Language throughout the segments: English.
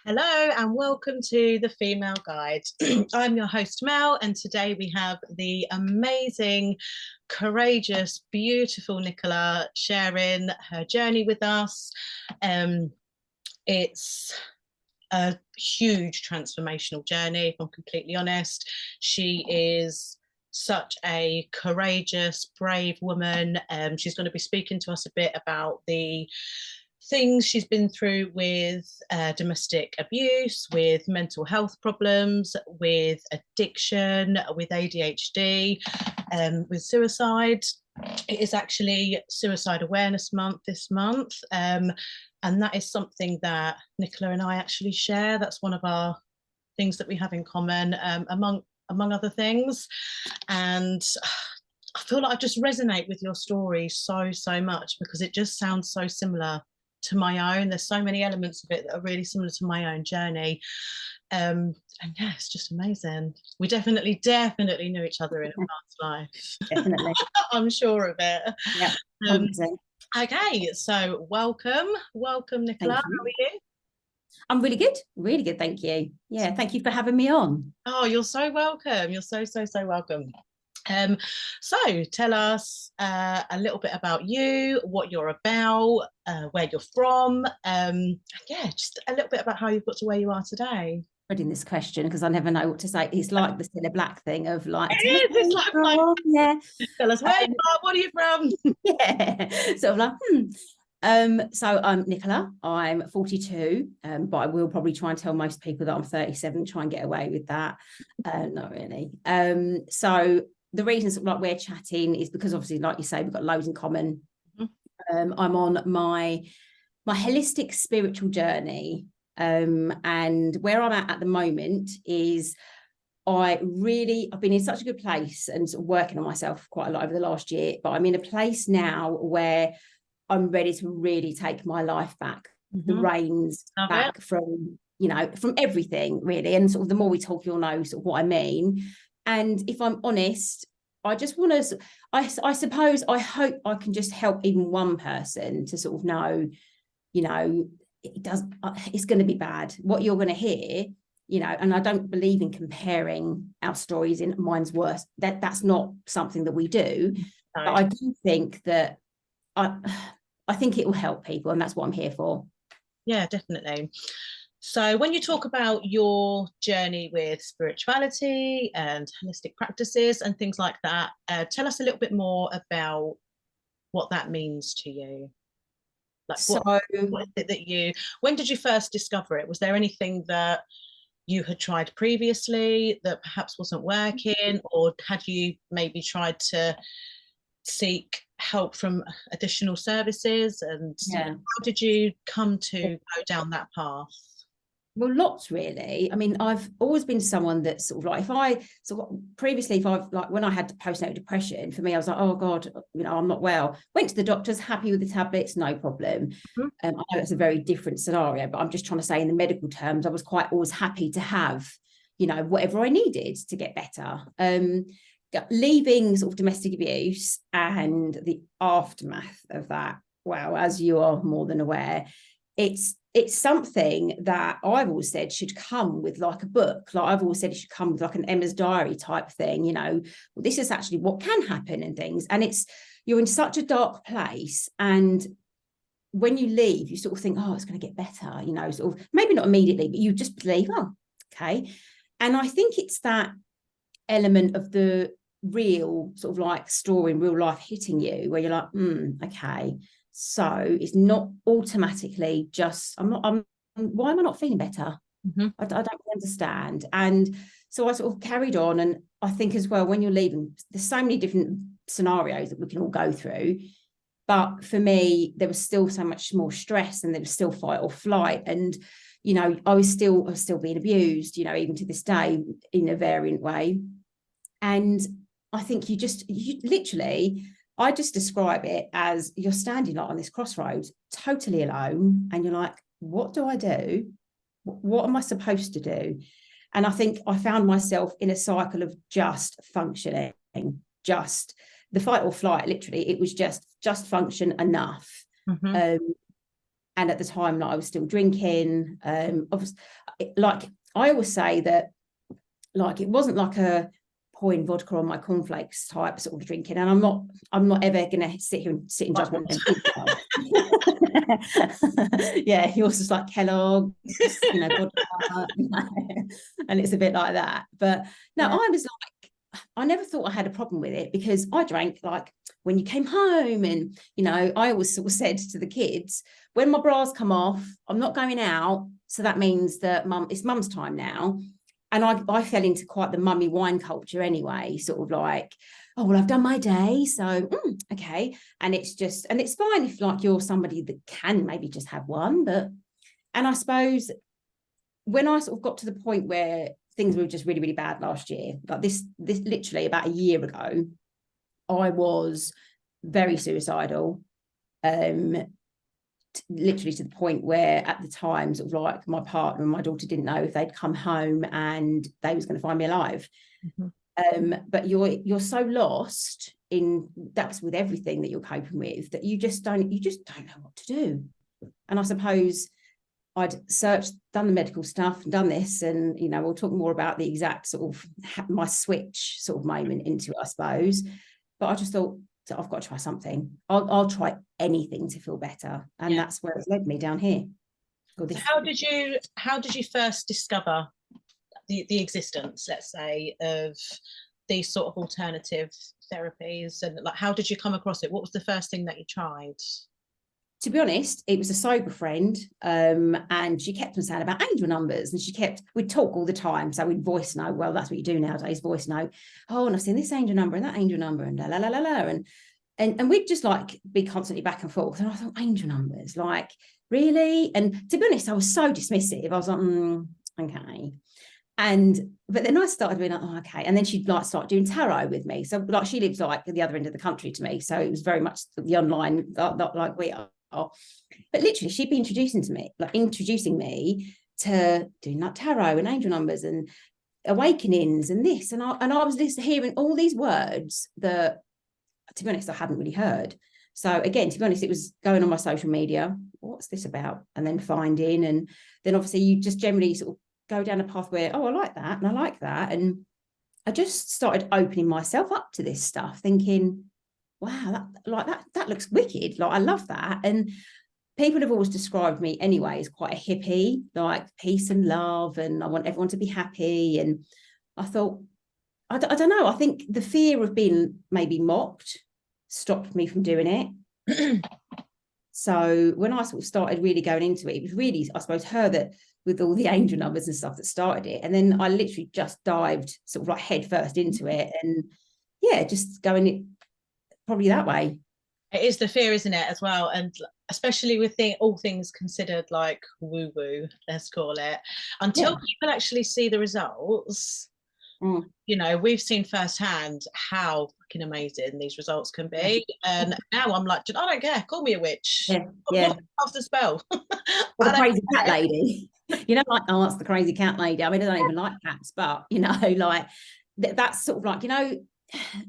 Hello and welcome to the Female Guide. I'm your host Mel, and today we have the amazing, courageous, beautiful Nicola sharing her journey with us. It's a huge transformational journey, if I'm completely honest. She is such a courageous, brave woman. She's going to be speaking to us a bit about the things she's been through with domestic abuse, with mental health problems, with addiction, with ADHD, with suicide. It is actually Suicide Awareness Month this month. And that is something that Nicola and I actually share. That's one of our things that we have in common, among other things. And I feel like I just resonate with your story so much because it just sounds so similar to my own. There's so many elements of it that are really similar to my own journey. And yeah, it's just amazing. We definitely knew each other in a past life. Definitely. I'm sure of it. Yeah. Okay, so welcome, Nicola. How are you? I'm really good, thank you. Yeah, thank you for having me on. Oh, you're so welcome. You're so welcome. So tell us a little bit about you, what you're about, where you're from. Yeah, just a little bit about how you've got to where you are today. Reading this question because I never know what to say. It's like the Cilla Black thing of like, It's like yeah. Tell us where you are, what are you from? Yeah, sort of like, So I'm Nicola, I'm 42, but I will probably try and tell most people that I'm 37, try and get away with that. Not really. So the reasons like we're chatting is because obviously, like you say, we've got loads in common. I'm on my holistic spiritual journey. And where I'm at the moment is I've been in such a good place and sort of working on myself quite a lot over the last year, but I'm in a place now where I'm ready to really take my life back, the reins back from everything really. And sort of the more we talk, you'll know sort of what I mean. And if I'm honest, I just want to, I suppose, I hope I can just help even one person to sort of know, it's going to be bad. What you're going to hear, and I don't believe in comparing our stories in mine's worse. That's not something that we do. No. But I do think that I think it will help people, and that's what I'm here for. Yeah, definitely. So when you talk about your journey with spirituality and holistic practices and things like that, tell us a little bit more about what that means to you. Like what is it that when did you first discover it? Was there anything that you had tried previously that perhaps wasn't working, or had you maybe tried to seek help from additional services? And how did you come to go down that path? Well, lots really. I mean, I've always been someone that's sort of like, if I've like when I had postnatal depression, for me, I was like, oh God, I'm not well. Went to the doctors, happy with the tablets, no problem. I know it's a very different scenario, but I'm just trying to say in the medical terms, I was quite always happy to have, whatever I needed to get better. Leaving sort of domestic abuse and the aftermath of that, well, as you are more than aware, it's something that I've always said should come with like a book. Like I've always said it should come with like an Emma's diary type thing, well, this is actually what can happen and things. And you're in such a dark place. And when you leave, you sort of think, oh, it's going to get better, sort of maybe not immediately, but you just believe, oh, okay. And I think it's that element of the real sort of like story in real life hitting you where you're like, okay. So it's not automatically just, why am I not feeling better? I don't understand. And so I sort of carried on. And I think as well, when you're leaving, there's so many different scenarios that we can all go through. But for me, there was still so much more stress, and there was still fight or flight. And, I was still being abused, even to this day in a variant way. And I think you literally, I just describe it as you're standing like on this crossroads, totally alone. And you're like, what do I do? What am I supposed to do? And I think I found myself in a cycle of just functioning, just the fight or flight, literally. It was just function enough. And at the time, like, I was still drinking. Obviously, like, I always say that, like, it wasn't like a pouring vodka on my cornflakes type sort of drinking. And I'm not ever gonna sit here and sit in judgment and think yeah, yours is like Kellogg's, vodka, and it's a bit like that. But no, I was like, I never thought I had a problem with it, because I drank, like, when you came home, and I always sort of said to the kids, when my bras come off, I'm not going out, so that means that it's mum's time now. And I fell into quite the mummy wine culture anyway, sort of like, oh, well, I've done my day, so okay. And it's fine if, like, you're somebody that can maybe just have one, and I suppose when I sort of got to the point where things were just really, really bad last year, like this literally about a year ago, I was very suicidal, literally to the point where at the time, sort of like, my partner and my daughter didn't know if they'd come home and they was going to find me alive. But you're so lost in, that's with everything that you're coping with, that you just don't know what to do. And I suppose I'd done the medical stuff, and done this, and we'll talk more about the exact sort of my switch sort of moment into it, I suppose. But I just thought, I've got to try something. I'll try anything to feel better, and that's where it's led me down here. So how did you first discover the existence, let's say, of these sort of alternative therapies, and like, how did you come across it? What was the first thing that you tried? To be honest, it was a sober friend, and she kept on saying about angel numbers, and we'd talk all the time, so we'd voice note. Well, that's what you do nowadays, voice note. Oh, and I've seen this angel number and that angel number, and la la la la la, and we'd just like be constantly back and forth. And I thought, angel numbers, like, really? And to be honest, I was so dismissive. I was like, okay. But then I started being like, oh, okay. And then she'd like start doing tarot with me. So like, she lives like at the other end of the country to me, so it was very much the online, not like we are. But literally, she'd be introducing me to doing like tarot and angel numbers and awakenings and this, and I was hearing all these words that, to be honest, I hadn't really heard. So again, to be honest, it was going on my social media, what's this about, and then finding, and then obviously you just generally sort of go down a path where, oh, I like that and I like that, and I just started opening myself up to this stuff, thinking, wow, that looks wicked. Like, I love that. And people have always described me anyway as quite a hippie, like peace and love, and I want everyone to be happy. And I thought, I don't know, I think the fear of being maybe mocked stopped me from doing it. So when I sort of started really going into it, it was really, I suppose, her that, with all the angel numbers and stuff, that started it. And then I literally just dived sort of like head first into it, and just going it probably that way. It is the fear, isn't it, as well? And especially with all things considered, like woo-woo, let's call it, until people actually see the results. We've seen firsthand how fucking amazing these results can be. And now I'm like, I don't care, call me a witch. What else the spell? Or the crazy cat lady. Like, oh, that's the crazy cat lady. I mean, I don't even like cats, but like, that's sort of like,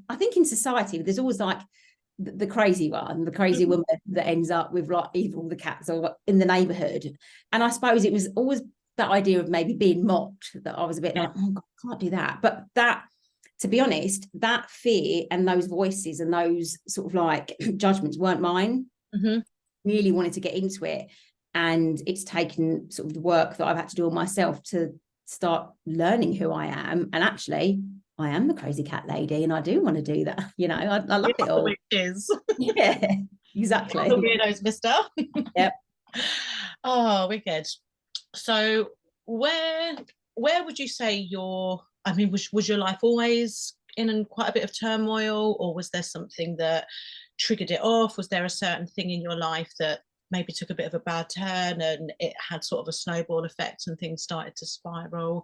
I think in society there's always like the crazy one, the crazy woman that ends up with like either all the cats or in the neighborhood. And I suppose it was always that idea of maybe being mocked, that I was a bit like, oh God, I can't do that. But that, to be honest, that fear and those voices and those sort of like judgments weren't mine. Really wanted to get into it, and it's taken sort of the work that I've had to do on myself to start learning who I am. And actually, I am the crazy cat lady, and I do want to do that. I love it all. Witches. Yeah, exactly. The weirdos, mister. Yep. Oh, wicked. So where would you say was your life always in quite a bit of turmoil, or was there something that triggered it off? Was there a certain thing in your life that maybe took a bit of a bad turn and it had sort of a snowball effect and things started to spiral?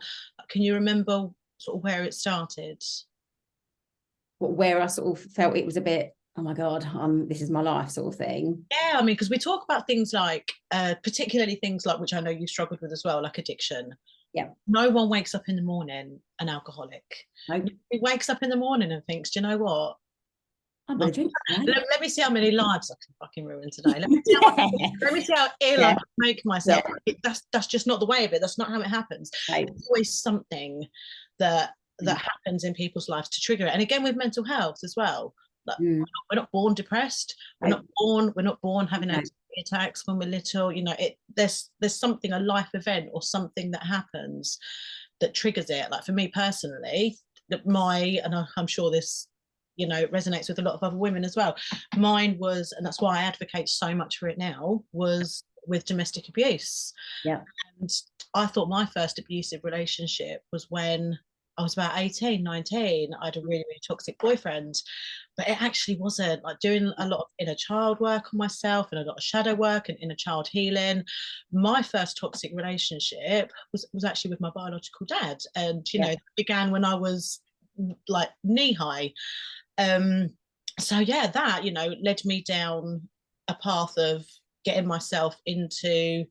Can you remember sort of where it started? Where I sort of felt it was a bit, oh my God, this is my life sort of thing. Yeah, I mean, because we talk about things like, particularly things like, which I know you struggled with as well, like addiction. Yeah. No one wakes up in the morning an alcoholic. Nope. He wakes up in the morning and thinks, do you know what? I'm gonna drink. Let me see how many lives I can fucking ruin today. Let me see how ill I can make myself. That's just not the way of it. That's not how it happens. Right. There's always something that happens in people's lives to trigger it. And again, with mental health as well. Like, we're not born depressed. We're not born having anxiety attacks when we're little. You know, there's something, a life event or something that happens that triggers it. Like for me personally, and I'm sure this, you know, resonates with a lot of other women as well. Mine was, and that's why I advocate so much for it now, was with domestic abuse. Yeah. And I thought my first abusive relationship was when I was about 18, 19. I had a really, really toxic boyfriend, but it actually wasn't. Like doing a lot of inner child work on myself and a lot of shadow work and inner child healing. My first toxic relationship was actually with my biological dad. And, you know, it began when I was like knee high. So yeah, that, you know, led me down a path of getting myself into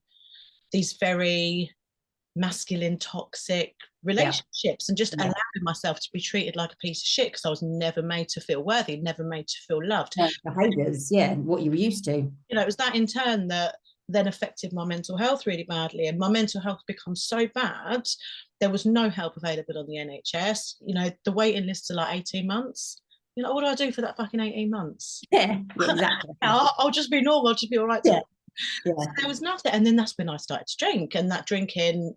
these very masculine, toxic relationships and just allowing myself to be treated like a piece of shit because I was never made to feel worthy, never made to feel loved. Behaviors, what you were used to. You know, it was that in turn that then affected my mental health really badly, and my mental health became so bad there was no help available on the NHS. You know, the waiting lists are like 18 months. You know, what do I do for that fucking 18 months? Yeah, exactly. I'll just be normal. I'll just be all right. So there was nothing. And then that's when I started to drink, and that drinking,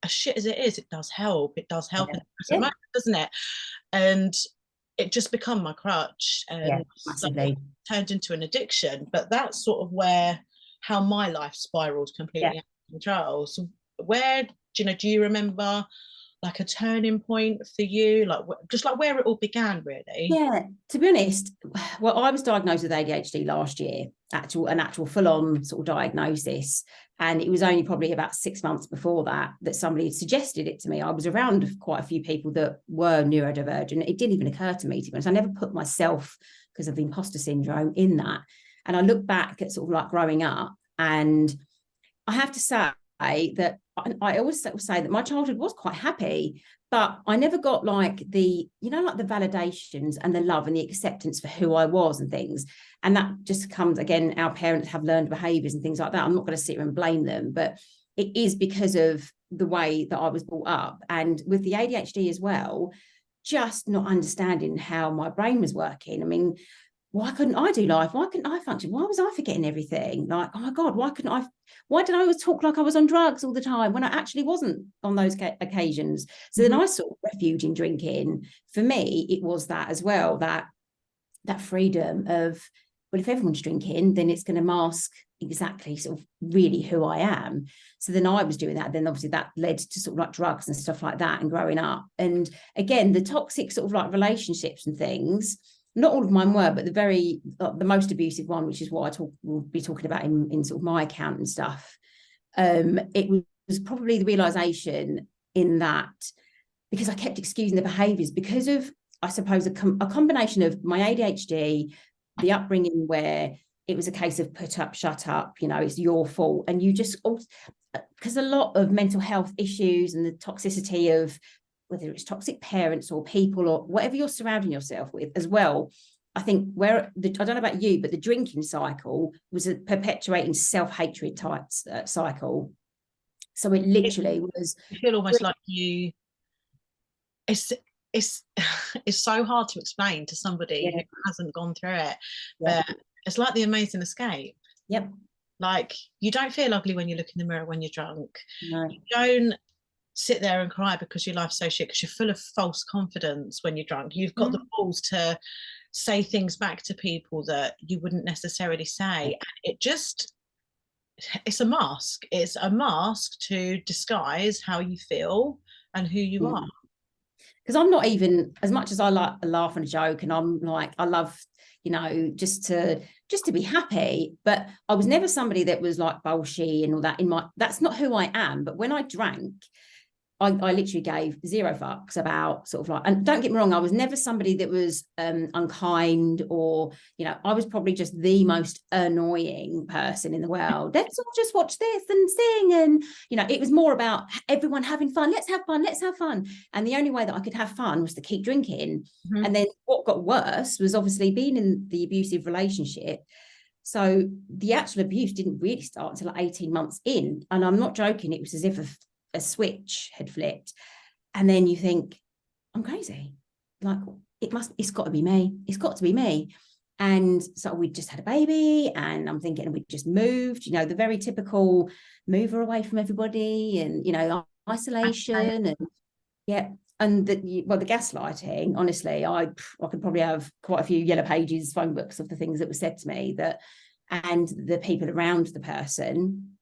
as shit as it is, it does help. It does help, moment, doesn't it? And it just become my crutch, and turned into an addiction. But that's sort of how my life spiraled completely out of control. So do you remember like a turning point for you, like just like where it all began, really? Yeah, to be honest, well, I was diagnosed with ADHD last year, an actual full-on sort of diagnosis, and it was only probably about 6 months before that somebody had suggested it to me. I was around quite a few people that were neurodivergent. It didn't even occur to me, to be honest. I never put myself, because of the imposter syndrome, in that. And I look back at sort of like growing up, and I have to say that I always say that my childhood was quite happy, but I never got like the validations and the love and the acceptance for who I was and things. And that just comes, again, our parents have learned behaviors and things like that. I'm not going to sit here and blame them, but it is because of the way that I was brought up. And with the ADHD as well, just not understanding how my brain was working. I mean, why couldn't I do life? Why couldn't I function? Why was I forgetting everything? Like, oh my God, why did I always talk like I was on drugs all the time when I actually wasn't on those occasions? So then I sought refuge in drinking. For me, it was that as well, that freedom of, well, if everyone's drinking, then it's going to mask exactly sort of really who I am. So then I was doing that. Then obviously that led to sort of like drugs and stuff like that and growing up. And again, the toxic sort of like relationships and things, not all of mine were, but the most abusive one, which is what we'll be talking about in sort of my account and stuff. It was probably the realization in that, because I kept excusing the behaviors because of, I suppose, a combination of my ADHD, the upbringing where it was a case of put up, shut up, you know, it's your fault. And you just, because a lot of mental health issues and the toxicity of whether it's toxic parents or people or whatever you're surrounding yourself with as well. I think I don't know about you, but the drinking cycle was a perpetuating self-hatred type cycle. So it literally was. You feel almost like it's so hard to explain to somebody who hasn't gone through it, but it's like The Amazing Escape. Yep. Like, you don't feel ugly when you look in the mirror when you're drunk. No. You don't sit there and cry because your life's so shit, because you're full of false confidence when you're drunk. You've got the balls to say things back to people that you wouldn't necessarily say. And it's a mask. It's a mask to disguise how you feel and who you are. Because I'm not even, as much as I like a laugh and a joke, and I'm like, I love, you know, just to be happy, but I was never somebody that was like bolshy and all that. That's not who I am. But when I drank, I literally gave zero fucks about sort of like, and don't get me wrong, I was never somebody that was unkind, or, you know, I was probably just the most annoying person in the world. Let's all just watch this and sing. And, you know, it was more about everyone having fun. Let's have fun. Let's have fun. And the only way that I could have fun was to keep drinking. Mm-hmm. And then what got worse was obviously being in the abusive relationship. So the actual abuse didn't really start until like 18 months in. And I'm not joking. It was as if a switch had flipped, and then you think, I'm crazy, like it's got to be me, it's got to be me. And so we just had a baby, and I'm thinking we just moved, you know, the very typical move her away from everybody, and, you know, isolation. And yeah, and the gaslighting, honestly, I could probably have quite a few yellow pages phone books of the things that were said to me, that, and the people around the person.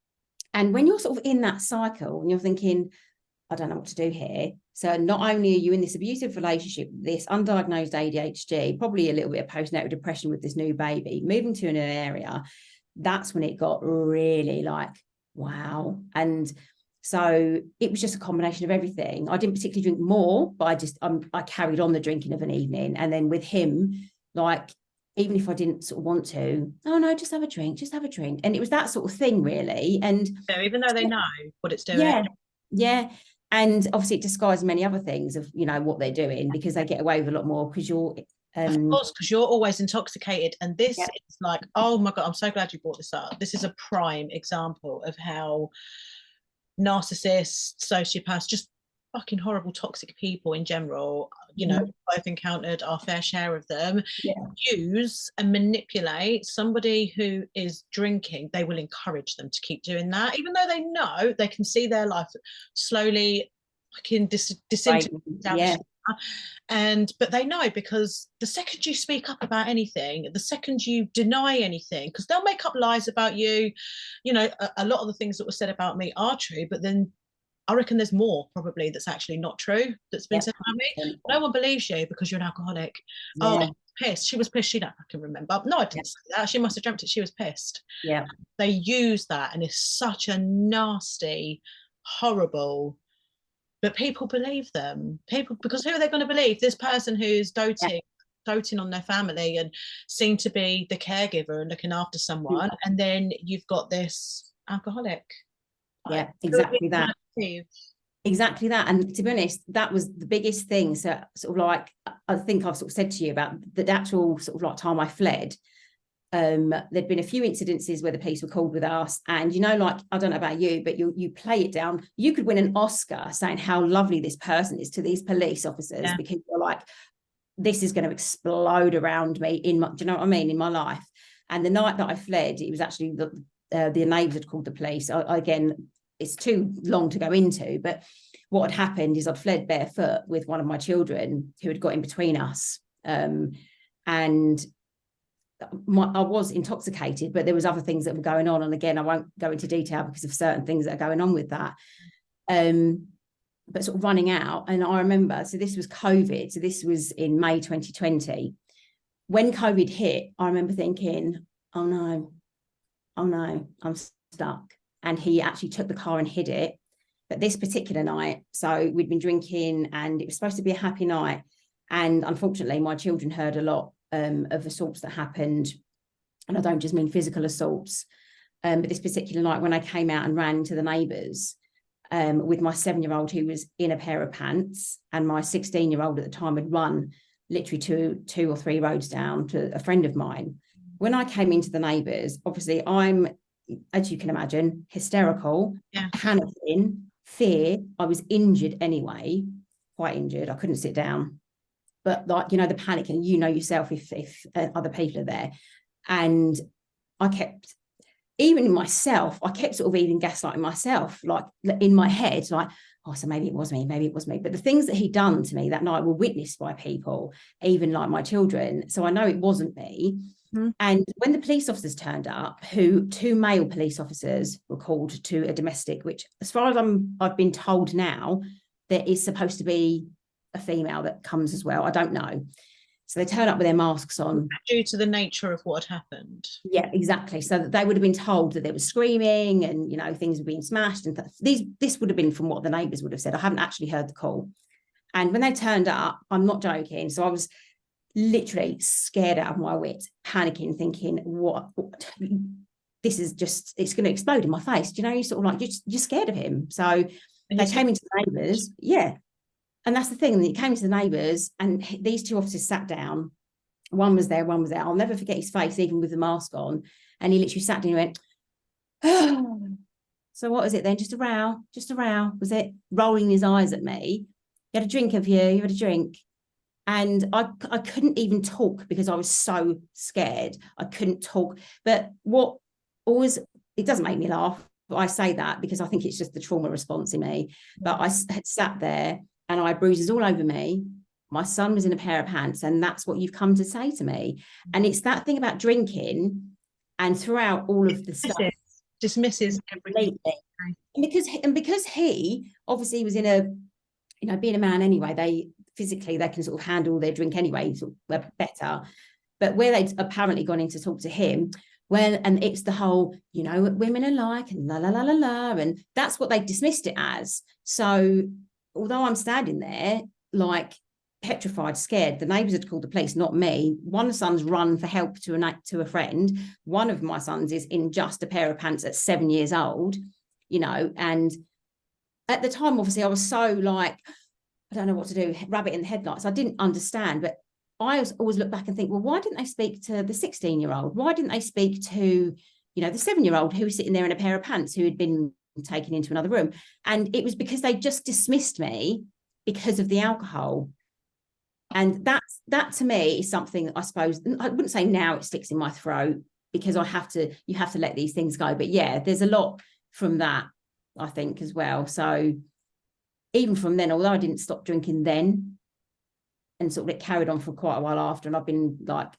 And when you're sort of in that cycle and you're thinking, I don't know what to do here. So not only are you in this abusive relationship, this undiagnosed ADHD, probably a little bit of postnatal depression with this new baby, moving to a new area, that's when it got really like, wow. And so it was just a combination of everything. I didn't particularly drink more, but I carried on the drinking of an evening. And then with him, like, even if I didn't sort of want to, oh no, just have a drink, just have a drink. And it was that sort of thing, really. And so even though they know what it's doing. Yeah. And obviously it disguises many other things of, you know, what they're doing, because they get away with a lot more because you're of course, because you're always intoxicated. And this is like, oh my God, I'm so glad you brought this up. This is a prime example of how narcissists, sociopaths, just fucking horrible, toxic people in general, you know, I've encountered our fair share of them, use and manipulate somebody who is drinking. They will encourage them to keep doing that, even though they know they can see their life slowly fucking disintegrate. But they know, because the second you speak up about anything, the second you deny anything, because they'll make up lies about you, you know, a lot of the things that were said about me are true, but then I reckon there's more probably that's actually not true that's been said about me. No one believes you because you're an alcoholic. Oh, pissed. She was pissed. She don't fucking remember. No, I didn't say that. She must have dreamt it. She was pissed. Yeah. They use that, and it's such a nasty, horrible. But people believe them. People, because who are they going to believe? This person who's doting on their family and seem to be the caregiver and looking after someone, and then you've got this alcoholic. Yeah, exactly that. Exactly that. And to be honest, that was the biggest thing. So sort of like, I think I've sort of said to you about the actual sort of like time I fled. There'd been a few incidences where the police were called with us, and, you know, like, I don't know about you, but you play it down. You could win an Oscar saying how lovely this person is to these police officers, because you're like, this is going to explode around me do you know what I mean, in my life. And the night that I fled, it was actually the neighbours had called the police. Again, it's too long to go into, but what had happened is I'd fled barefoot with one of my children who had got in between us, and I was intoxicated, but there was other things that were going on. And again, I won't go into detail because of certain things that are going on with that. But sort of running out. And I remember, so this was COVID. So this was in May 2020. When COVID hit, I remember thinking, oh no, I'm stuck. And he actually took the car and hid it. But this particular night, so we'd been drinking and it was supposed to be a happy night. And unfortunately, my children heard a lot of assaults that happened. And I don't just mean physical assaults. But this particular night, when I came out and ran to the neighbours with my 7-year-old who was in a pair of pants, and my 16-year-old at the time had run literally two or three roads down to a friend of mine. When I came into the neighbours, obviously I'm, as you can imagine, hysterical, panicking, fear. I was injured anyway, quite injured. I couldn't sit down. But like, you know, the panic, and you know yourself if other people are there. And I kept, even in myself, I kept sort of even gaslighting myself, like in my head, like, oh, so maybe it was me, maybe it was me. But the things that he'd done to me that night were witnessed by people, even like my children. So I know it wasn't me. Mm-hmm. And when the police officers turned up, two male police officers were called to a domestic, which, as far as I've been told now, there is supposed to be a female that comes as well. I don't know. So they turn up with their masks on. Due to the nature of what had happened. Yeah, exactly. So that they would have been told that there was screaming and, you know, things were being smashed. And this would have been from what the neighbours would have said. I haven't actually heard the call. And when they turned up, I'm not joking. So I was literally scared out of my wits, panicking, thinking, what this is just, it's going to explode in my face. Do you know, you're sort of like, you're scared of him. So they came into the neighbours. Yeah. And that's the thing. They came to the neighbours and these two officers sat down. One was there, one was there. I'll never forget his face, even with the mask on. And he literally sat down and went, oh. So what was it then? Just a row? Just a row? Was it? Rolling his eyes at me. You had a drink, have you? You had a drink. And I couldn't even talk because I was so scared. I couldn't talk. But what always, it doesn't make me laugh, but I say that because I think it's just the trauma response in me. But I had sat there and I had bruises all over me. My son was in a pair of pants, and that's what you've come to say to me. And it's that thing about drinking, and throughout all of the stuff, dismisses everything. And because he obviously was in a, you know, being a man anyway, they physically they can sort of handle their drink anyway, sort of better. But where they'd apparently gone in to talk to him, well, and it's the whole, you know, what women are like, and la la la la la, and that's what they dismissed it as. So although I'm standing there like petrified, scared, the neighbours had called the police, not me. One son's run for help to a friend. One of my sons is in just a pair of pants at 7 years old, you know. And at the time, obviously, I was so like, I don't know what to do, rabbit in the headlights. I didn't understand, but I always look back and think, well, why didn't they speak to the 16-year-old? Why didn't they speak to, you know, the 7-year-old who was sitting there in a pair of pants who had been taken into another room? And it was because they just dismissed me because of the alcohol. And that to me is something I suppose, I wouldn't say now it sticks in my throat because you have to let these things go. But yeah, there's a lot from that, I think, as well. So even from then, although I didn't stop drinking then, and sort of it carried on for quite a while after, and I've been like,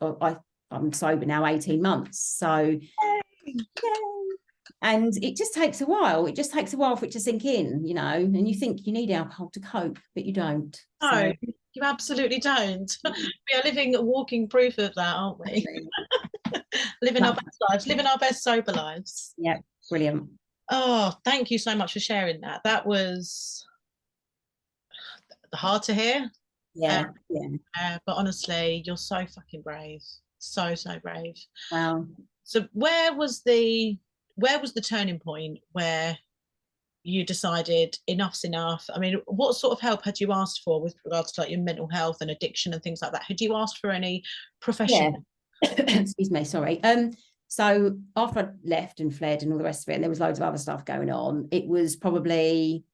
I'm sober now 18 months. So yay. And it just takes a while. It just takes a while for it to sink in, you know, and you think you need alcohol to cope, but you don't. No, so. You absolutely don't. We are living walking proof of that, aren't we? Living our best lives, living our best sober lives. Yeah, brilliant. Oh, thank you so much for sharing that. That was hard to hear. Yeah, but honestly, you're so fucking brave. So brave. Wow. So where was the turning point where you decided enough's enough? I mean, what sort of help had you asked for with regards to like your mental health and addiction and things like that? Had you asked for any professional? Yeah. Excuse me, sorry. So after I left and fled and all the rest of it, and there was loads of other stuff going on, it was probably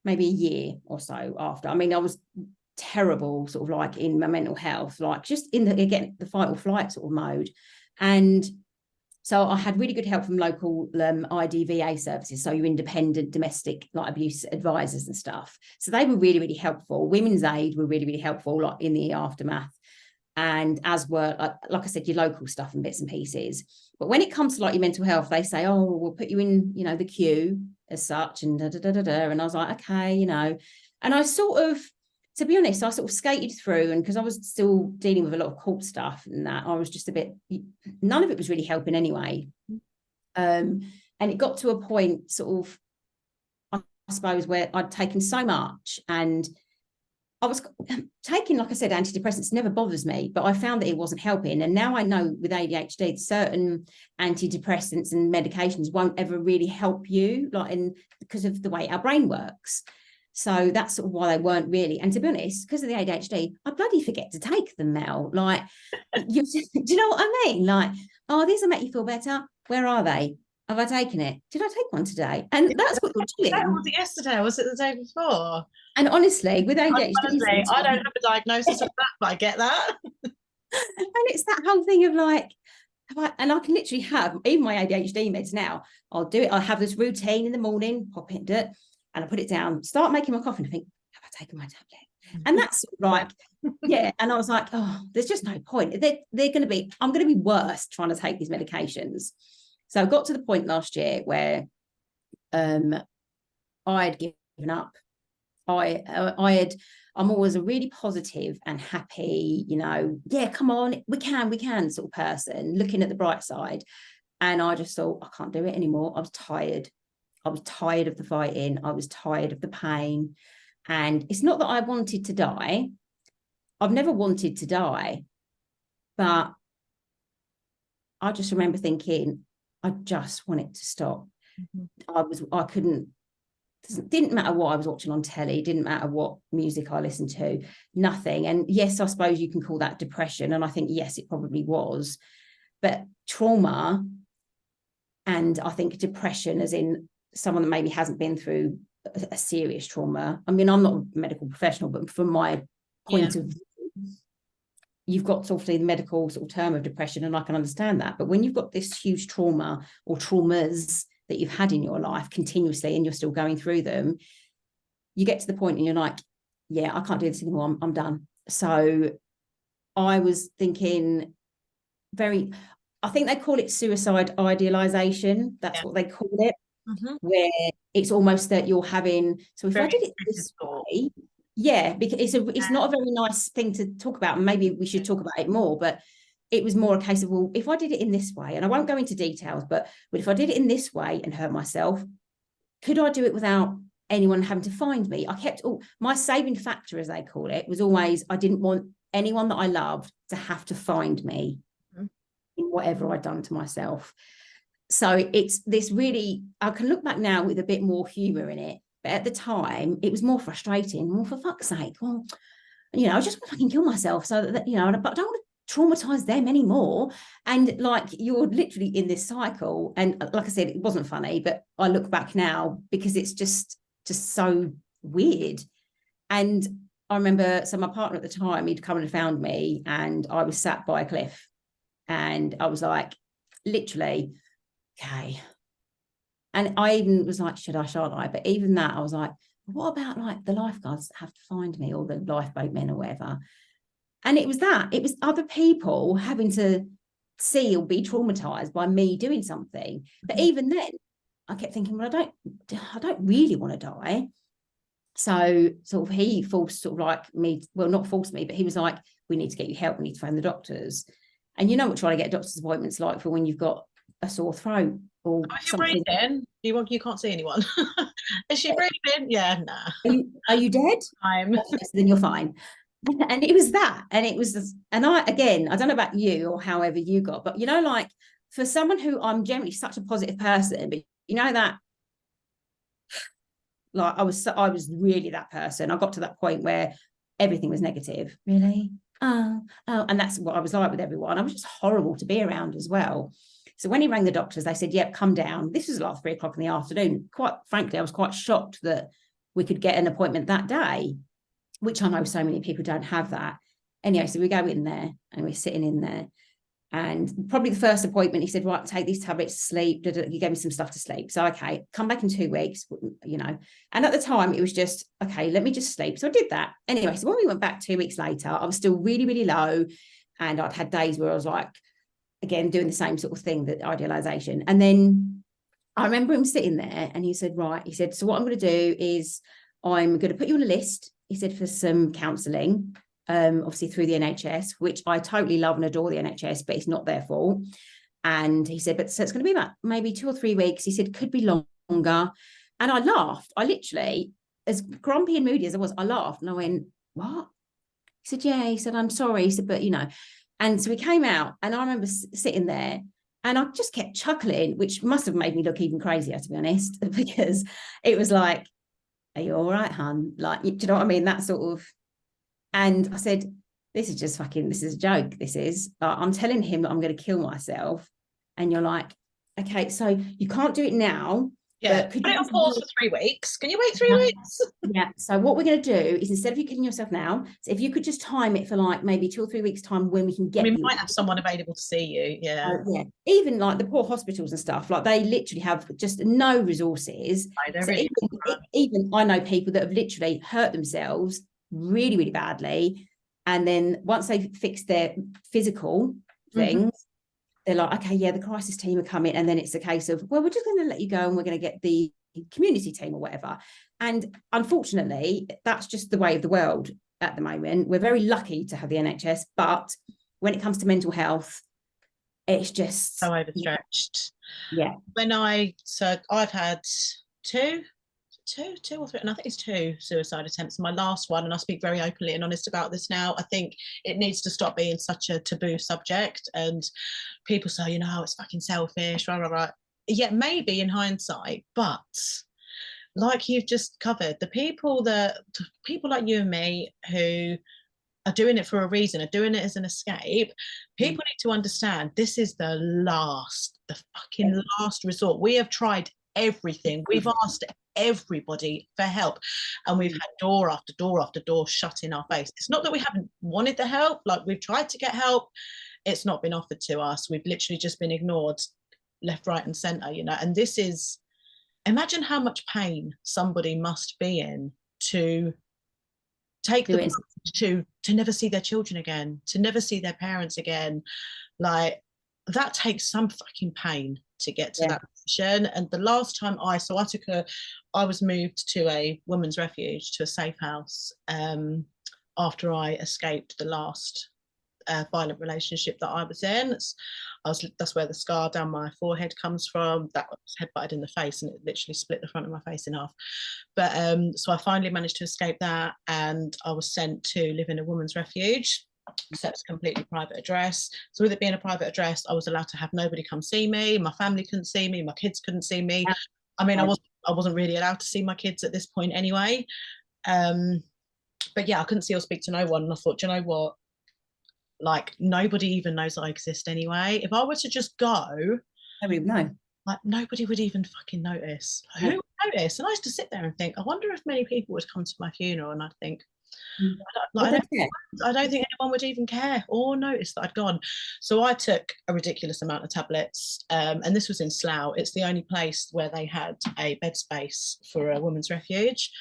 maybe a year or so after. I mean, I was terrible, sort of like in my mental health, like just in the fight or flight sort of mode. And so I had really good help from local IDVA services, so your independent domestic like abuse advisors and stuff. So they were really, really helpful. Women's Aid were really, really helpful, like in the aftermath, and as were like I said, your local stuff and bits and pieces. But when it comes to like your mental health, they say, oh, we'll put you in, you know, the queue as such, and da da da da da. And I was like, okay, you know, and I sort of, to be honest, I sort of skated through, and because I was still dealing with a lot of court stuff and that, I was just a bit, none of it was really helping anyway. And it got to a point sort of, I suppose, where I'd taken so much, and I was taking, like I said, antidepressants never bothers me, but I found that it wasn't helping. And now I know with ADHD, certain antidepressants and medications won't ever really help you, like because of the way our brain works. So that's sort of why they weren't really. And to be honest, because of the ADHD, I bloody forget to take them now. Like, do you know what I mean? Like, oh, these will make you feel better. Where are they? Have I taken it? Did I take one today? And that's what you're doing. Was it yesterday? Or was it the day before? And honestly, with ADHD, honestly, I don't have a diagnosis of that, but I get that. And it's that whole thing of like, and I can literally have even my ADHD meds now. I'll do it. I'll have this routine in the morning, pop it, and I put it down, start making my coffee, and I think, have I taken my tablet? And that's like, yeah. And I was like, oh, there's just no point. I'm going to be worse trying to take these medications. So I got to the point last year where I had given up. I'm always a really positive and happy, yeah, come on, we can sort of person, looking at the bright side. And I just thought, I can't do it anymore. I was tired. I was tired of the fighting. I was tired of the pain. And it's not that I wanted to die. I've never wanted to die. But I just remember thinking, I just want it to stop. I couldn't, didn't matter what I was watching on telly, didn't matter what music I listened to, nothing. And yes, I suppose you can call that depression. And I think, yes, it probably was. But trauma, and I think depression, as in someone that maybe hasn't been through a serious trauma. I mean, I'm not a medical professional, but from my point of view, you've got sort of the medical sort of term of depression, and I can understand that. But when you've got this huge trauma or traumas that you've had in your life continuously and you're still going through them, you get to the point and you're like, yeah, I can't do this anymore. I'm done. So I was thinking I think they call it suicide idealization. That's what they call it, where it's almost that you're having, so if I did it this way, yeah, because it's not a very nice thing to talk about. Maybe we should talk about it more, but it was more a case of, well, if I did it in this way, and I won't go into details, but if I did it in this way and hurt myself, could I do it without anyone having to find me? I kept my saving factor, as they call it, was always, I didn't want anyone that I loved to have to find me in whatever I'd done to myself. So it's this really, I can look back now with a bit more humor in it, but at the time it was more frustrating. Well, for fuck's sake, well, I just want to fucking kill myself so that, but I don't want to traumatize them anymore. And like, you're literally in this cycle. And like I said, it wasn't funny, but I look back now because it's just so weird. And I remember, so my partner at the time, he'd come and found me, and I was sat by a cliff, and I was like, literally, okay. And I even was like, should I, shan't I? But even that, I was like, what about like the lifeguards that have to find me, or the lifeboat men or whatever? And it was other people having to see or be traumatized by me doing something. But even then, I kept thinking, well, I don't really want to die. So sort of he forced sort of like me, well, not forced me, but he was like, we need to get you help. We need to phone the doctors. And you know what trying to get doctor's appointments like for when you've got a sore throat or something. You can't see anyone. Is she breathing? Yeah, nah. Are you dead? I'm. Okay, so then you're fine. And it was that. And it was this, and I don't know about you or however you got, but like for someone who, I'm generally such a positive person, but that, like I was really that person. I got to that point where everything was negative. Really? Oh, and that's what I was like with everyone. I was just horrible to be around as well. So when he rang the doctors, they said, yep, come down. This was like 3 o'clock in the afternoon. Quite frankly, I was quite shocked that we could get an appointment that day, which I know so many people don't have that. Anyway, so we go in there and we're sitting in there. And probably the first appointment, he said, right, take these tablets to sleep. He gave me some stuff to sleep. So, okay, come back in 2 weeks, And at the time, it was just, okay, let me just sleep. So I did that. Anyway, so when we went back 2 weeks later, I was still really, really low. And I'd had days where I was like, again, doing the same sort of thing, that idealization. And then I remember him sitting there and he said, right, he said, so what I'm going to do is I'm going to put you on a list, he said, for some counselling. Obviously through the NHS, which I totally love and adore the NHS, but it's not their fault. And he said, so it's going to be about maybe 2 or 3 weeks. He said, could be longer. And I laughed. I literally, as grumpy and moody as I was, I laughed and I went, what? He said, yeah. He said, I'm sorry. He said, but and so we came out and I remember sitting there and I just kept chuckling, which must have made me look even crazier, to be honest, because it was like, are you all right, hun? Like, do you know what I mean? That sort of. And I said, this is a joke. This is, I'm telling him that I'm going to kill myself. And you're like, okay, so you can't do it now. Yeah, put it on pause for 3 weeks. Can you wait 3 weeks? Yeah. So what we're going to do is, instead of you killing yourself now, so if you could just time it for like maybe 2 or 3 weeks time when we can get we might have someone available to see you. Yeah. Yeah. Even like the poor hospitals and stuff, like they literally have just no resources. So really even I know people that have literally hurt themselves really, really badly. And then once they've fixed their physical things, they're like, okay, yeah, the crisis team are coming. And then it's a case of, well, we're just going to let you go and we're going to get the community team or whatever. And unfortunately, that's just the way of the world at the moment. We're very lucky to have the NHS, but when it comes to mental health, it's just so overstretched. Yeah. So I've had two or three, and I think it's two suicide attempts. My last one, and I speak very openly and honest about this now. I think it needs to stop being such a taboo subject. And people say, it's fucking selfish, rah, rah, rah. Yeah, maybe in hindsight, but like you've just covered, the people like you and me who are doing it for a reason, are doing it as an escape. People need to understand this is the fucking last resort. We have tried everything. We've asked everybody for help, and we've had door after door after door shut in our face. It's not that we haven't wanted the help, like we've tried to get help. It's not been offered to us. We've literally just been ignored left, right, and center, and this is, imagine how much pain somebody must be in to take the to never see their children again, to never see their parents again. Like, that takes some fucking pain to get to that position. And the last time I was moved to a women's refuge, to a safe house, after I escaped the last violent relationship that I was in. That's where the scar down my forehead comes from. That was headbutted in the face, and it literally split the front of my face in half. But so I finally managed to escape that, and I was sent to live in a women's refuge. So it's a completely private address. So with it being a private address, I was allowed to have nobody come see me. My family couldn't see me. My kids couldn't see me. I mean, I wasn't really allowed to see my kids at this point anyway. But yeah, I couldn't see or speak to no one. And I thought, do you know what? Like, nobody even knows I exist anyway. If I were to just go, nobody would know. Like, nobody would even fucking notice. Who would notice? And I used to sit there and think, I wonder if many people would come to my funeral, and I'd think, I don't think anyone would even care or notice that I'd gone. So I took a ridiculous amount of tablets, and this was in Slough. It's the only place where they had a bed space for a women's refuge.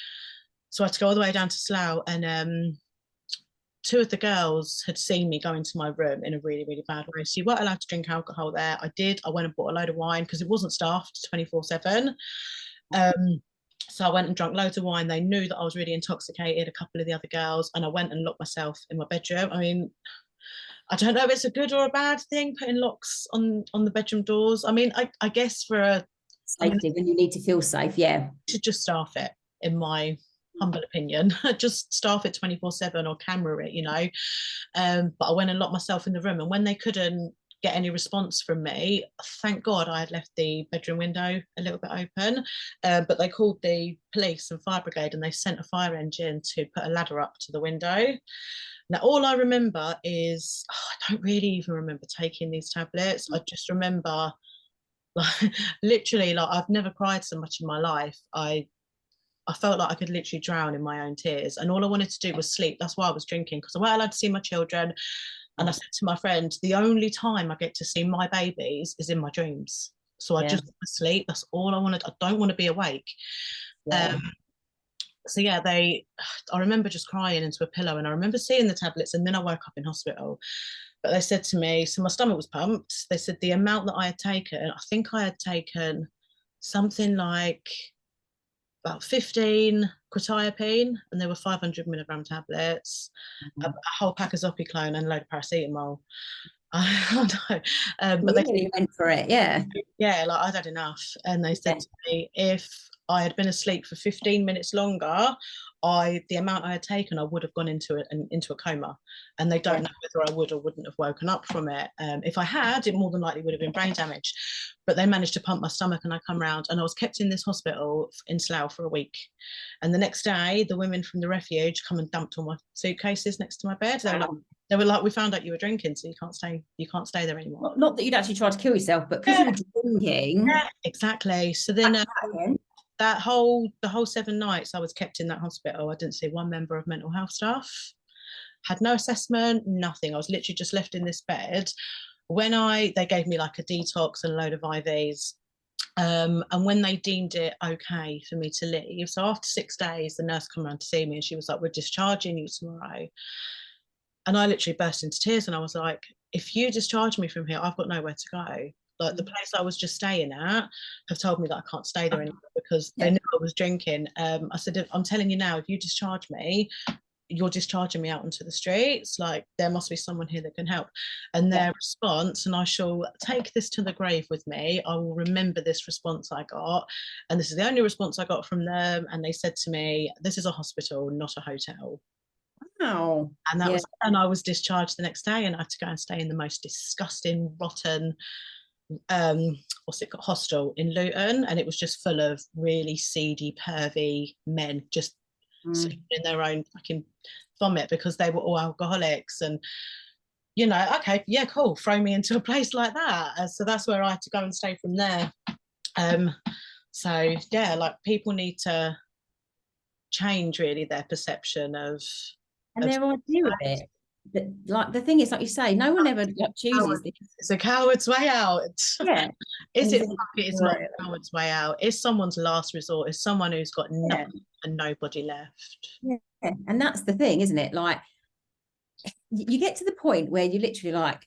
So I had to go all the way down to Slough, and two of the girls had seen me go into my room in a really, really bad way. So you weren't allowed to drink alcohol there. I did. I went and bought a load of wine because it wasn't staffed 24/7. So I went and drank loads of wine. They knew that I was really intoxicated, a couple of the other girls, and I went and locked myself in my bedroom. I mean, I don't know if it's a good or a bad thing, putting locks on the bedroom doors. I mean, I guess for a safety, when you need to feel safe, to just staff it, in my humble opinion. Just staff it 24/7 or camera it, but I went and locked myself in the room, and when they couldn't get any response from me, thank God I had left the bedroom window a little bit open, but they called the police and fire brigade, and they sent a fire engine to put a ladder up to the window. Now all I remember is, I don't really even remember taking these tablets. I just remember, like, literally, like, I've never cried so much in my life. I felt like I could literally drown in my own tears, and all I wanted to do was sleep. That's why I was drinking, because I wasn't allowed to see my children. And I said to my friend, the only time I get to see my babies is in my dreams. So I just want to sleep. That's all I wanted. I don't want to be awake. So yeah, I remember just crying into a pillow, and I remember seeing the tablets, and then I woke up in hospital. But they said to me, so my stomach was pumped. They said the amount that I had taken, I think I had taken something like about 15 quetiapine, and there were 500 milligram tablets, a whole pack of Zopiclone, and a load of paracetamol. I know, but they really went for it. Yeah, like, I'd had enough, and they said to me, if I had been asleep for 15 minutes longer, the amount I had taken, I would have gone into a coma, and they don't know whether I would or wouldn't have woken up from it. If I had, it more than likely would have been brain damage. But they managed to pump my stomach, and I come round, and I was kept in this hospital in Slough for a week. And the next day, the women from the refuge come and dumped all my suitcases next to my bed. They were like, we found out you were drinking, so you can't stay there anymore. Not that you'd actually tried to kill yourself, but because you were drinking. Yeah, exactly. So then the whole 7 nights I was kept in that hospital, I didn't see one member of mental health staff, had no assessment, nothing. I was literally just left in this bed. When they gave me like a detox and a load of IVs, and when they deemed it okay for me to leave, so after 6 days, the nurse came around to see me, and she was like, we're discharging you tomorrow. And I literally burst into tears, and I was like, if you discharge me from here, I've got nowhere to go. Like the place I was just staying at have told me that I can't stay there anymore because they knew I was drinking. I said, I'm telling you now, if you discharge me, you're discharging me out onto the streets. Like there must be someone here that can help. And their response, and I shall take this to the grave with me, I will remember this response I got, and this is the only response I got from them. And they said to me, this is a hospital, not a hotel. Wow. And that was, and I was discharged the next day, and I had to go and stay in the most disgusting, rotten, what's it called, hostel in Luton, and it was just full of really seedy, pervy men, just sleeping in their own fucking vomit because they were all alcoholics. And you know, okay, yeah, cool, throw me into a place like that. So that's where I had to go and stay from there. So yeah, like people need to change really their perception and their idea of it. But like the thing is, like you say, no one ever like chooses this. It's a coward's way out. Yeah. Is it? It's not a coward's way out. It's someone's last resort. It's someone who's got nothing and nobody left. Yeah, and that's the thing, isn't it? Like you get to the point where you literally like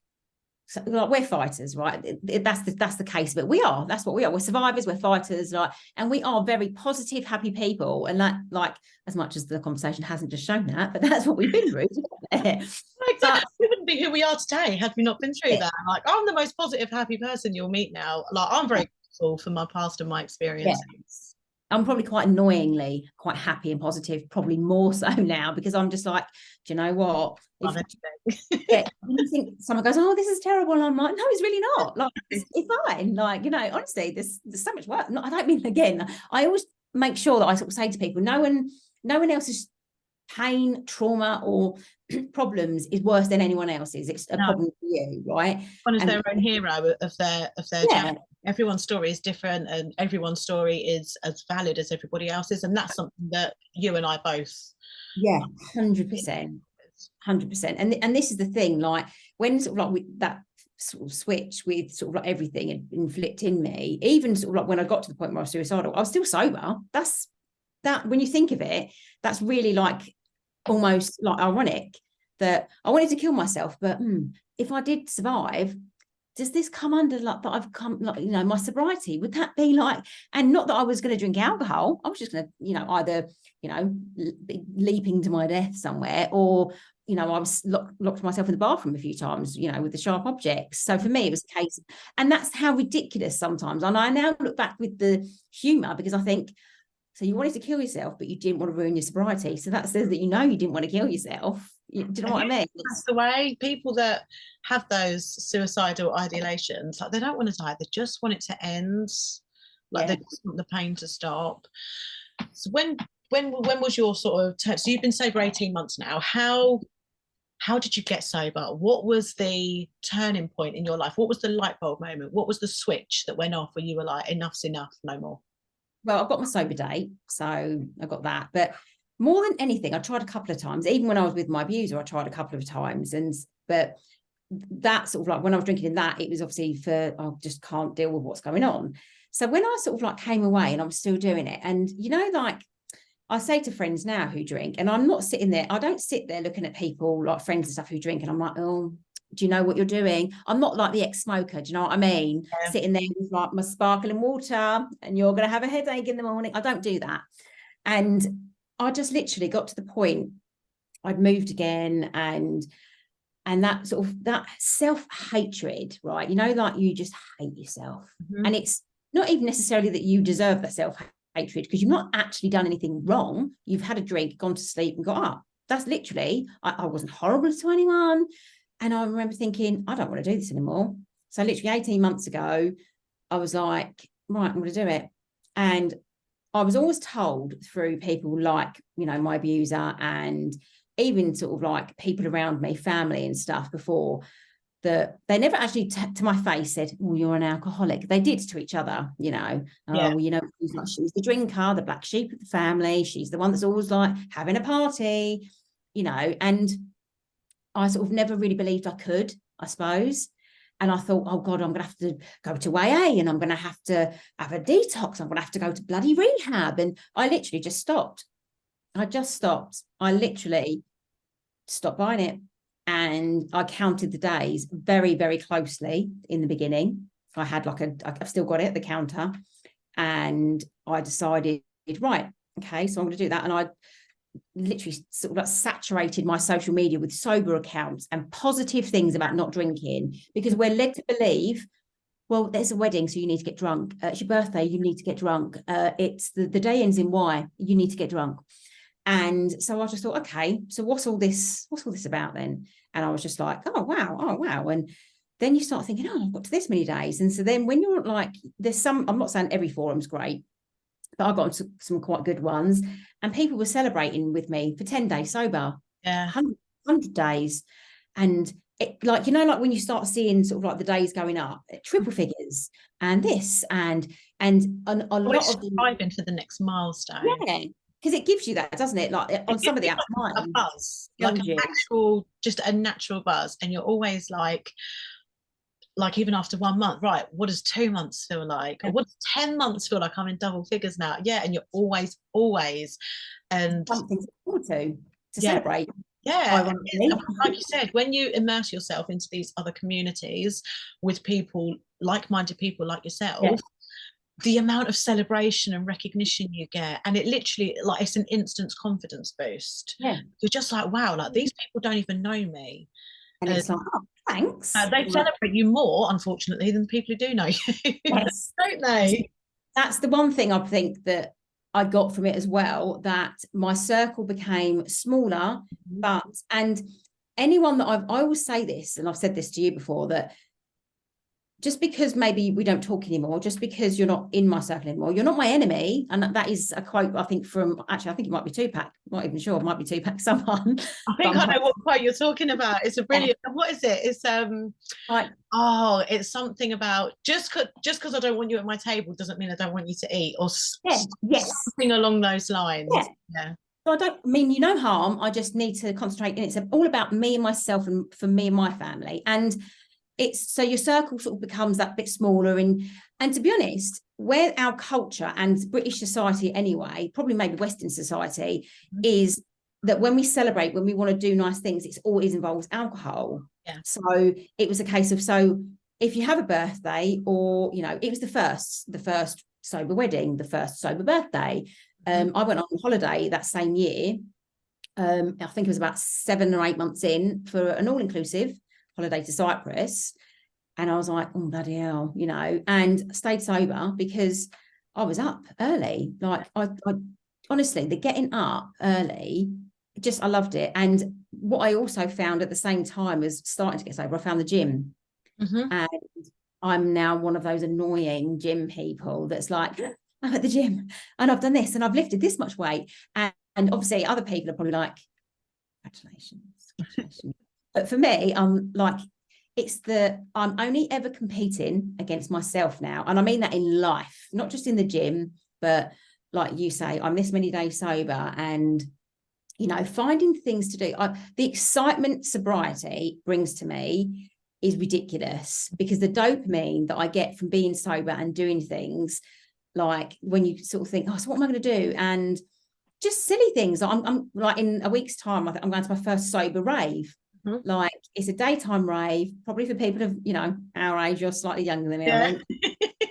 we're fighters, right? That's the case, but that's what we are. We're survivors, we're fighters, like, and we are very positive, happy people. And that, like, as much as the conversation hasn't just shown that, but that's what we've been through. Exactly. We wouldn't be who we are today had we not been through that. Like, I'm the most positive, happy person you'll meet now. Like, I'm very grateful for my past and my experiences. Yeah. I'm probably quite annoyingly quite happy and positive, probably more so now, because I'm just like, do you know what? Yeah, you think someone goes, oh, this is terrible, and I'm like, no, it's really not. Like, it's fine. Like, you know, honestly, there's so much work. I don't mean, again, I always make sure that I sort of say to people, no one else's pain, trauma, or problems is worse than anyone else's. It's a problem for you, right? One is their own hero of their journey. Everyone's story is different, and everyone's story is as valid as everybody else's, and that's something that you and I both. 100%. 100%. And this is the thing, like when sort of like with that sort of switch with sort of like everything inflict in me, even sort of like when I got to the point where I was suicidal, I was still sober. That's that, when you think of it, that's really like almost like ironic that I wanted to kill myself, but if I did survive, does this come under like that I've come, like, you know, my sobriety? Would that be like, and not that I was going to drink alcohol, I was just going to, you know, either, you know, leaping to my death somewhere, or, you know, I was locked myself in the bathroom a few times, you know, with the sharp objects. So for me, it was a case, and that's how ridiculous sometimes. And I now look back with the humor, because I think, so you wanted to kill yourself, but you didn't want to ruin your sobriety. So that says that, you know, you didn't want to kill yourself. Do you know what I mean? That's the way people that have those suicidal ideations, like they don't want to die, they just want it to end. Like they just want the pain to stop. So when was your sort of so you've been sober 18 months now. How did you get sober? What was the turning point in your life? What was the light bulb moment? What was the switch that went off where you were like, enough's enough, no more? Well, I've got my sober date, so I got that. But more than anything, I tried a couple of times. Even when I was with my abuser, I tried a couple of times. But that sort of like when I was drinking in that, it was obviously for, I just can't deal with what's going on. So when I sort of like came away, and I'm still doing it, and you know, like I say to friends now who drink, and I'm not sitting there, I don't sit there looking at people like friends and stuff who drink, and I'm like, oh, do you know what you're doing? I'm not like the ex-smoker, do you know what I mean? Yeah. Sitting there with like my sparkling water, and you're going to have a headache in the morning. I don't do that. And I just literally got to the point, I'd moved again, and that sort of that self-hatred, right? You know, like you just hate yourself. And it's not even necessarily that you deserve the self-hatred, because you've not actually done anything wrong. You've had a drink, gone to sleep, and got up. That's literally, I wasn't horrible to anyone. And I remember thinking, I don't want to do this anymore. So literally 18 months ago, I was like, right, I'm going to do it. And I was always told through people like, you know, my abuser, and even sort of like people around me, family and stuff before, that they never actually to my face said, oh, you're an alcoholic. They did to each other, you know. Oh, you know, she's the drinker, the black sheep of the family. She's the one that's always like having a party, you know. And I sort of never really believed I could, I suppose. And I thought, oh God, I'm going to have to go to AA, and I'm going to have a detox. I'm going to have to go to bloody rehab. And I literally just stopped. I just stopped. I literally stopped buying it. And I counted the days very, very closely in the beginning. I had like I've still got it at the counter, and I decided, right, okay, so I'm going to do that. And I literally sort of like saturated my social media with sober accounts and positive things about not drinking, because we're led to believe, well, there's a wedding, so you need to get drunk. It's your birthday, you need to get drunk. It's the day ends in Y, you need to get drunk. And so I just thought, okay, so what's all this about then? And I was just like, oh wow. And then you start thinking, oh, I've got to this many days. And so then when you're like, there's some, I'm not saying every forum's great, but I got some quite good ones, and people were celebrating with me for 10 days sober, 100 days. And it, like, you know, like when you start seeing sort of like the days going up, triple figures, and this and a lot of striving for the next milestone. Yeah, because it gives you that, doesn't it? Like on some of the apps, a buzz, like an actual, just a natural buzz, and you're always like even after 1 month, right, what does 2 months feel like? Or what does 10 months feel like? I'm in double figures now. Yeah, and you're always, and something to forward to celebrate. Yeah, like you said, when you immerse yourself into these other communities with people, like-minded people like yourself, the amount of celebration and recognition you get, and it literally, like, it's an instant confidence boost. Yeah, you're just like, wow, like these people don't even know me, and it's like, oh, thanks. They celebrate you more, unfortunately, than people who do know you. Yes. Don't they? That's the one thing I think that I got from it as well, that my circle became smaller. And anyone that I always say this, and I've said this to you before, that just because maybe we don't talk anymore, just because you're not in my circle anymore, you're not my enemy. And that is a quote, I think, from, actually, I think it might be Tupac. I'm not even sure. It might be Tupac, someone. I think I know what quote you're talking about. It's a brilliant, what is it? It's it's something about just because I don't want you at my table doesn't mean I don't want you to eat, or something along those lines. Yeah. So I don't mean you no harm. I just need to concentrate. And it's all about me and myself, and for me and my family. And it's so your circle sort of becomes that bit smaller. And to be honest, where our culture and British society anyway, probably maybe Western society, is that when we celebrate, when we want to do nice things, it always involves alcohol. Yeah. So it was a case of, so if you have a birthday, or, you know, it was the first sober wedding, the first sober birthday. I went on holiday that same year. I think it was about 7 or 8 months in, for an all-inclusive holiday to Cyprus. And I was like, oh, bloody hell, you know, and stayed sober because I was up early. Like, I honestly, the getting up early, I loved it. And what I also found at the same time as starting to get sober, I found the gym. And I'm now one of those annoying gym people that's like, I'm at the gym and I've done this and I've lifted this much weight. And obviously other people are probably like, congratulations. But for me, I'm like, I'm only ever competing against myself now. And I mean that in life, not just in the gym, but like you say, I'm this many days sober, and, you know, finding things to do. The excitement sobriety brings to me is ridiculous, because the dopamine that I get from being sober and doing things, like when you sort of think, oh, so what am I going to do? And just silly things. I'm like, in a week's time, I think I'm going to my first sober rave. Like, it's a daytime rave, probably for people of, you know, our age or slightly younger than me, I think.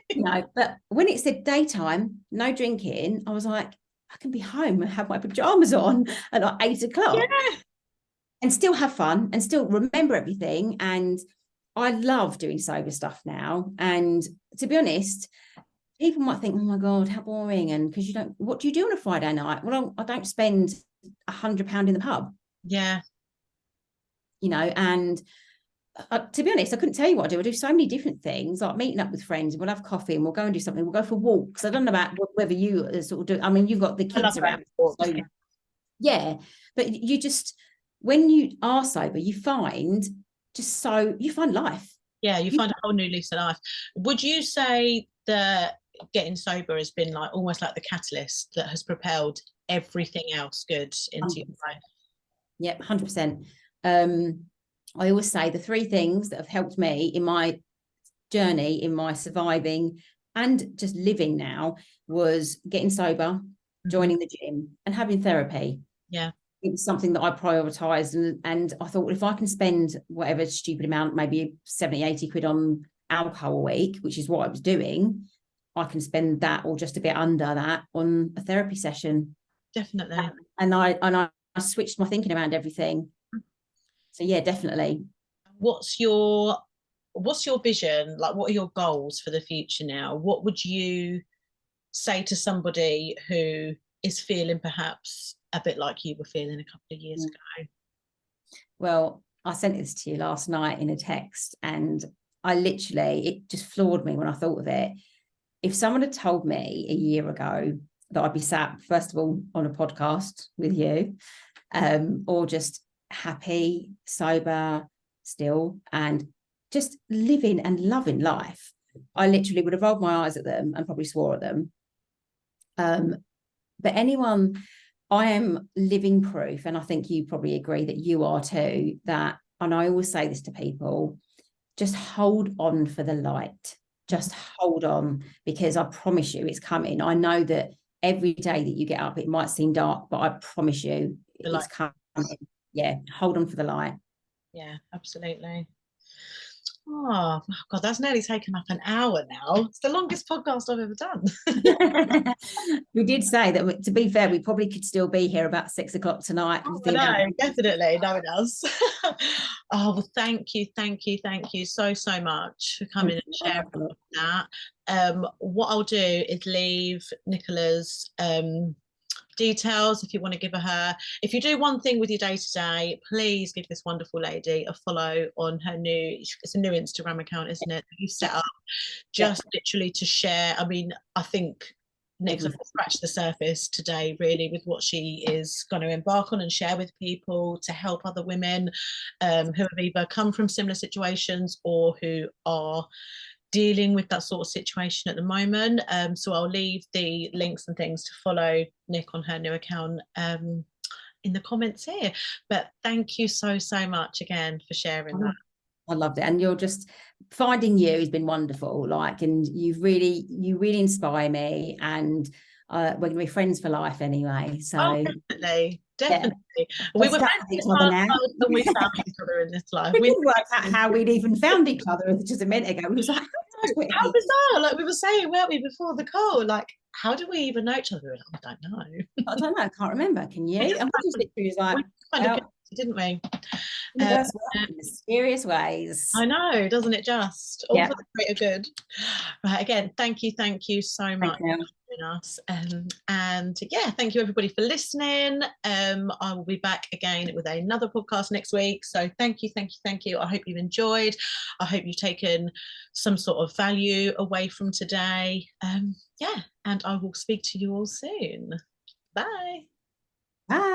You know, but when it said daytime, no drinking, I was like, I can be home and have my pajamas on at like 8 o'clock and still have fun and still remember everything. And I love doing sober stuff now. And to be honest, people might think, oh my God, how boring. And because what do you do on a Friday night? Well, I don't spend £100 in the pub. Yeah. You know, and to be honest, I couldn't tell you what I do. I do so many different things, like meeting up with friends, and we'll have coffee and we'll go and do something. We'll go for walks. I don't know about whether you sort of do. I mean, you've got the kids around. So, yeah, but you just, when you are sober, you find life. Yeah, you find a whole new lease of life. Would you say that getting sober has been like almost like the catalyst that has propelled everything else good into your life? Yep, 100%. I always say the 3 things that have helped me in my journey, in my surviving and just living now, was getting sober, joining the gym, and having therapy. Yeah. It was something that I prioritized, and I thought, if I can spend whatever stupid amount, maybe 70, 80 quid on alcohol a week, which is what I was doing, I can spend that or just a bit under that on a therapy session. Definitely. And I switched my thinking around everything. So yeah, definitely. What's your vision? Like, what are your goals for the future now? What would you say to somebody who is feeling perhaps a bit like you were feeling a couple of years ago? Well, I sent this to you last night in a text, and it just floored me when I thought of it. If someone had told me a year ago that I'd be sat, first of all, on a podcast with you, or just happy, sober, still, and just living and loving life, I literally would have rolled my eyes at them and probably swore at them. But I am living proof, and I think you probably agree that you are too, that, and I always say this to people, just hold on for the light. Just hold on, because I promise you it's coming. I know that every day that you get up, it might seem dark, but I promise you it's coming. Yeah, hold on for the light. Yeah, absolutely. Oh God, that's nearly taken up an hour now. It's the longest podcast I've ever done. We did say that, to be fair, we probably could still be here about 6 o'clock tonight. Oh, no, definitely. No one else. Oh, well, thank you so much for coming and sharing that. What I'll do is leave Nicola's details if you want to give her. If you do one thing with your day to day, please give this wonderful lady a follow on her it's a new Instagram account, isn't it, that you've set up, just literally to share. I mean, I think Nicola scratched the surface today, really, with what she is going to embark on and share with people to help other women who have either come from similar situations or who are dealing with that sort of situation at the moment. So I'll leave the links and things to follow Nick on her new account in the comments here. But thank you so much again for sharing that. I loved it. And you're just finding you has been wonderful. Like, and you really inspire me. And we're going to be friends for life anyway. So definitely. Yeah. We were friends each other now. And we found each other in this life. We didn't work out how we'd even found each other just a minute ago. We was like, how bizarre. Like we were saying, weren't we, before the call? Like, how do we even know each other? I don't know. I don't know. I can't remember. Can you? And we just literally was like, didn't we? In mysterious ways. I know, doesn't it just? All for the greater good. Right, again, thank you so much for joining us. And yeah, thank you everybody for listening. I will be back again with another podcast next week. So thank you. I hope you've enjoyed. I hope you've taken some sort of value away from today. And I will speak to you all soon. Bye. Bye.